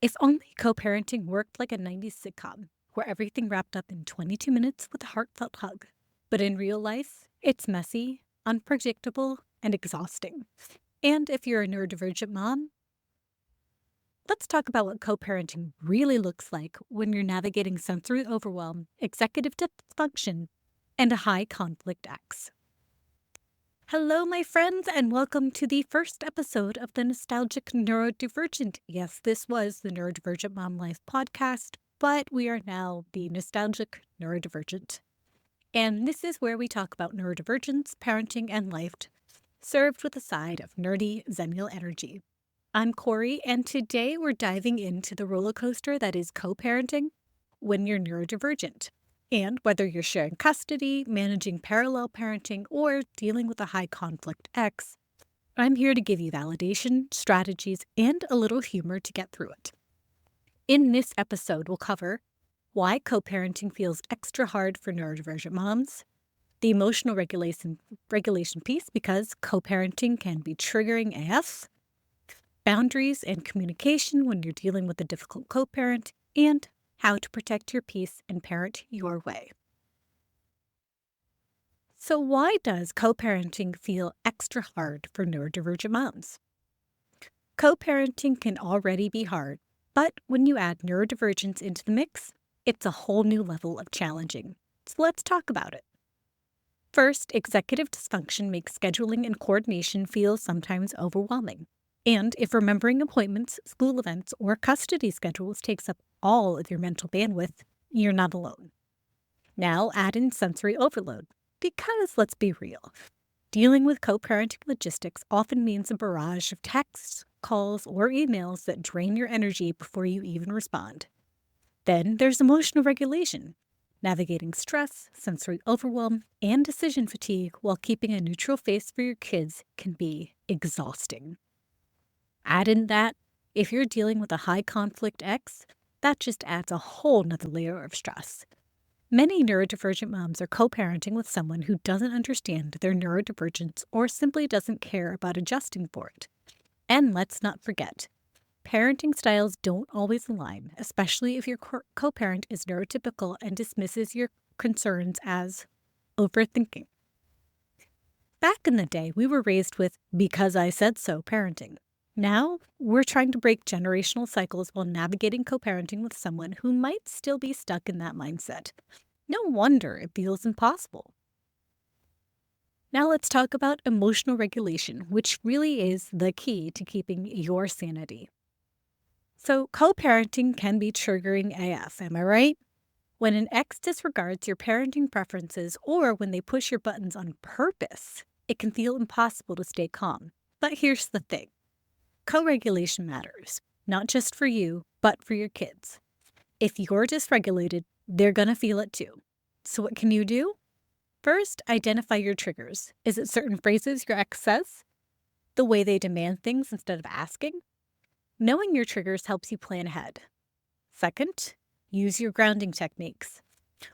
If only co-parenting worked like a 90s sitcom, where everything wrapped up in 22 minutes with a heartfelt hug. But in real life, it's messy, unpredictable, and exhausting. And if you're a neurodivergent mom, let's talk about what co-parenting really looks like when you're navigating sensory overwhelm, executive dysfunction, and a high conflict ex. Hello, my friends, and welcome to the first episode of the Nostalgic Neurodivergent. Yes, this was the Neurodivergent Mom Life podcast, but we are now the Nostalgic Neurodivergent. And this is where we talk about neurodivergence, parenting, and life, served with a side of nerdy Zennial energy. I'm Corey, and today we're diving into the roller coaster that is co-parenting when you're neurodivergent. And whether you're sharing custody, managing parallel parenting, or dealing with a high conflict ex, I'm here to give you validation, strategies, and a little humor to get through it. In this episode, we'll cover why co-parenting feels extra hard for neurodivergent moms, the emotional regulation piece because co-parenting can be triggering AF, boundaries and communication when you're dealing with a difficult co-parent, and how to protect your peace and parent your way. So why does co-parenting feel extra hard for neurodivergent moms? Co-parenting can already be hard, but when you add neurodivergence into the mix, it's a whole new level of challenging. So let's talk about it. First, executive dysfunction makes scheduling and coordination feel sometimes overwhelming. And if remembering appointments, school events, or custody schedules takes up all of your mental bandwidth, you're not alone. Now add in sensory overload, because let's be real, dealing with co-parenting logistics often means a barrage of texts, calls, or emails that drain your energy before you even respond. Then there's emotional regulation. Navigating stress, sensory overwhelm, and decision fatigue while keeping a neutral face for your kids can be exhausting. Add in that, if you're dealing with a high conflict ex, that just adds a whole nother layer of stress. Many neurodivergent moms are co-parenting with someone who doesn't understand their neurodivergence or simply doesn't care about adjusting for it. And let's not forget, parenting styles don't always align, especially if your co-parent is neurotypical and dismisses your concerns as overthinking. Back in the day, we were raised with because I said so parenting. Now, we're trying to break generational cycles while navigating co-parenting with someone who might still be stuck in that mindset. No wonder it feels impossible. Now let's talk about emotional regulation, which really is the key to keeping your sanity. So, co-parenting can be triggering AF, am I right? When an ex disregards your parenting preferences or when they push your buttons on purpose, it can feel impossible to stay calm. But here's the thing. Co-regulation matters, not just for you, but for your kids. If you're dysregulated, they're going to feel it too. So what can you do? First, identify your triggers. Is it certain phrases your ex says? The way they demand things instead of asking? Knowing your triggers helps you plan ahead. Second, use your grounding techniques.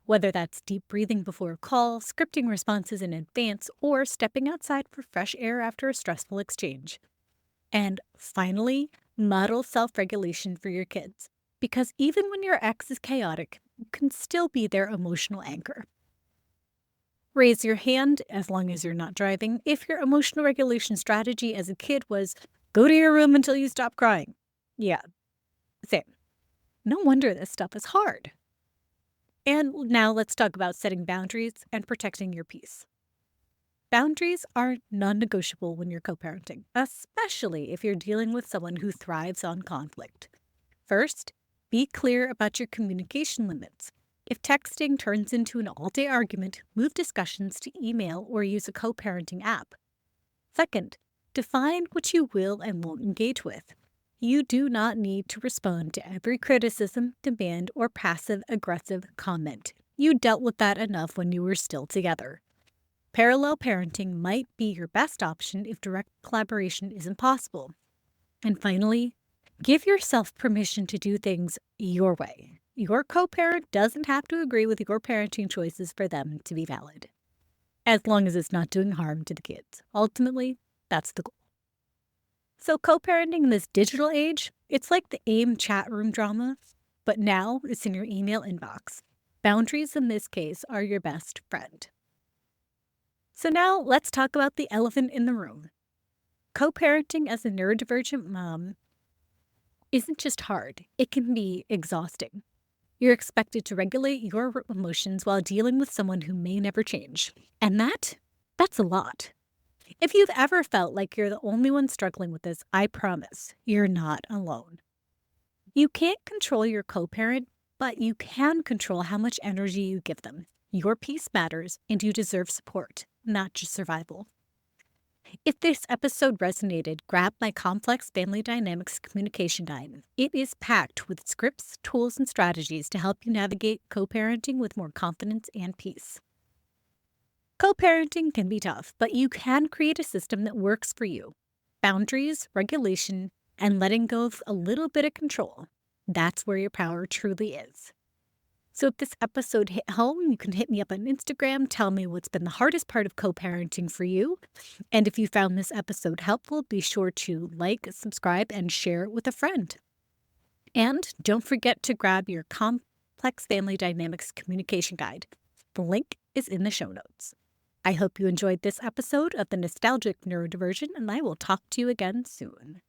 Whether that's deep breathing before a call, scripting responses in advance, or stepping outside for fresh air after a stressful exchange. And finally, model self-regulation for your kids. Because even when your ex is chaotic, you can still be their emotional anchor. Raise your hand, as long as you're not driving, if your emotional regulation strategy as a kid was go to your room until you stop crying. Yeah, same. No wonder this stuff is hard. And now let's talk about setting boundaries and protecting your peace. Boundaries are non-negotiable when you're co-parenting, especially if you're dealing with someone who thrives on conflict. First, be clear about your communication limits. If texting turns into an all-day argument, move discussions to email or use a co-parenting app. Second, define what you will and won't engage with. You do not need to respond to every criticism, demand, or passive-aggressive comment. You dealt with that enough when you were still together. Parallel parenting might be your best option if direct collaboration isn't possible. And finally, give yourself permission to do things your way. Your co-parent doesn't have to agree with your parenting choices for them to be valid, as long as it's not doing harm to the kids. Ultimately, that's the goal. So, co parenting in this digital age, it's like the AIM chat room drama, but now it's in your email inbox. Boundaries in this case are your best friend. So, now let's talk about the elephant in the room. Co parenting as a neurodivergent mom isn't just hard, it can be exhausting. You're expected to regulate your emotions while dealing with someone who may never change. And that's a lot. If you've ever felt like you're the only one struggling with this, I promise you're not alone. You can't control your co parent, but you can control how much energy you give them. Your peace matters, and you deserve support, not just survival. If this episode resonated, grab my Complex Family Dynamics Communication Guide. It is packed with scripts, tools, and strategies to help you navigate co parenting with more confidence and peace. Co parenting can be tough, but you can create a system that works for you. Boundaries, regulation, and letting go of a little bit of control. That's where your power truly is. So if this episode hit home, you can hit me up on Instagram, tell me what's been the hardest part of co-parenting for you. And if you found this episode helpful, be sure to like, subscribe, and share it with a friend. And don't forget to grab your Complex Family Dynamics Communication Guide. The link is in the show notes. I hope you enjoyed this episode of the Nostalgic Neurodivergent, and I will talk to you again soon.